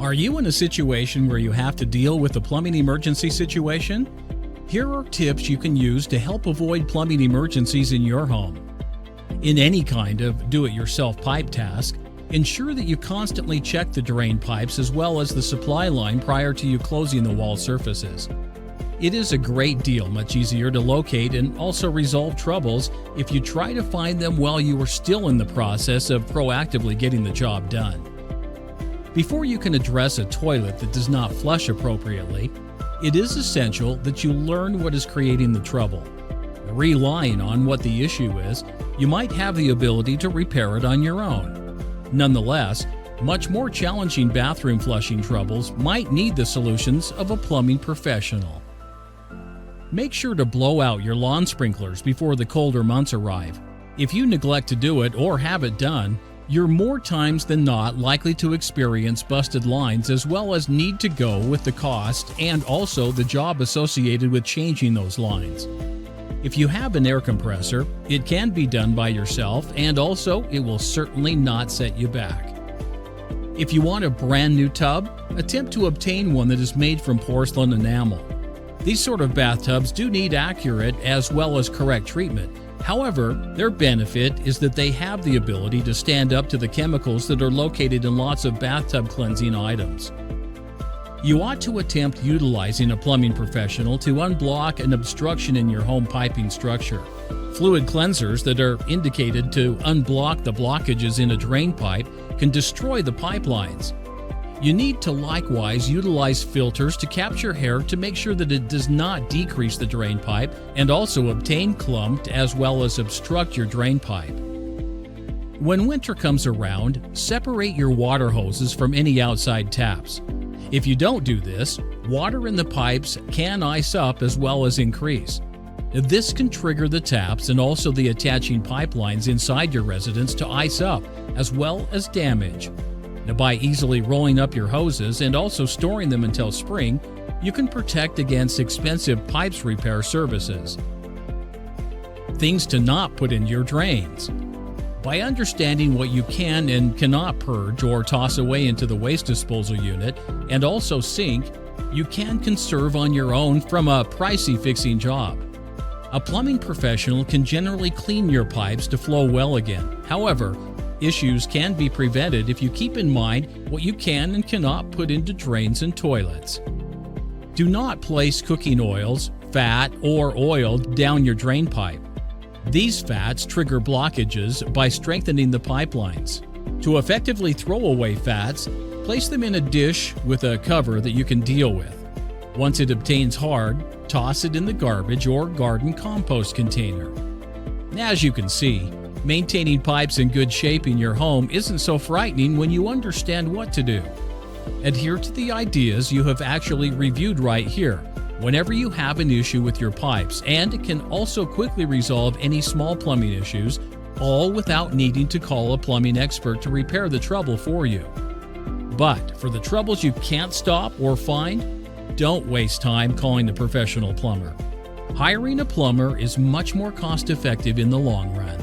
Are you in a situation where you have to deal with a plumbing emergency situation? Here are tips you can use to help avoid plumbing emergencies in your home. In any kind of do-it-yourself pipe task, ensure that you constantly check the drain pipes as well as the supply line prior to you closing the wall surfaces. It is a great deal much easier to locate and also resolve troubles if you try to find them while you are still in the process of proactively getting the job done. Before you can address a toilet that does not flush appropriately, it is essential that you learn what is creating the trouble. Relying on what the issue is, you might have the ability to repair it on your own. Nonetheless, much more challenging bathroom flushing troubles might need the solutions of a plumbing professional. Make sure to blow out your lawn sprinklers before the colder months arrive. If you neglect to do it or have it done, you're more times than not likely to experience busted lines as well as need to go with the cost and also the job associated with changing those lines. If you have an air compressor, it can be done by yourself and also it will certainly not set you back. If you want a brand new tub, attempt to obtain one that is made from porcelain enamel. These sort of bathtubs do need accurate as well as correct treatment. However, their benefit is that they have the ability to stand up to the chemicals that are located in lots of bathtub cleansing items. You ought to attempt utilizing a plumbing professional to unblock an obstruction in your home piping structure. Fluid cleansers that are indicated to unblock the blockages in a drain pipe can destroy the pipelines. You need to likewise utilize filters to capture hair to make sure that it does not decrease the drain pipe and also obtain clumped as well as obstruct your drain pipe. When winter comes around, separate your water hoses from any outside taps. If you don't do this, water in the pipes can ice up as well as increase. This can trigger the taps and also the attaching pipelines inside your residence to ice up as well as damage. Now, by easily rolling up your hoses and also storing them until spring, you can protect against expensive pipes repair services. Things to not put in your drains. By understanding what you can and cannot purge or toss away into the waste disposal unit and also sink, you can conserve on your own from a pricey fixing job. A plumbing professional can generally clean your pipes to flow well again. However, issues can be prevented if you keep in mind what you can and cannot put into drains and toilets. Do not place cooking oils, fat, or oil down your drain pipe. These fats trigger blockages by strengthening the pipelines. To effectively throw away fats, place them in a dish with a cover that you can deal with. Once it obtains hard, toss it in the garbage or garden compost container. As you can see, maintaining pipes in good shape in your home isn't so frightening when you understand what to do. Adhere to the ideas you have actually reviewed right here whenever you have an issue with your pipes, and it can also quickly resolve any small plumbing issues, all without needing to call a plumbing expert to repair the trouble for you. But for the troubles you can't stop or find, don't waste time calling a professional plumber. Hiring a plumber is much more cost-effective in the long run.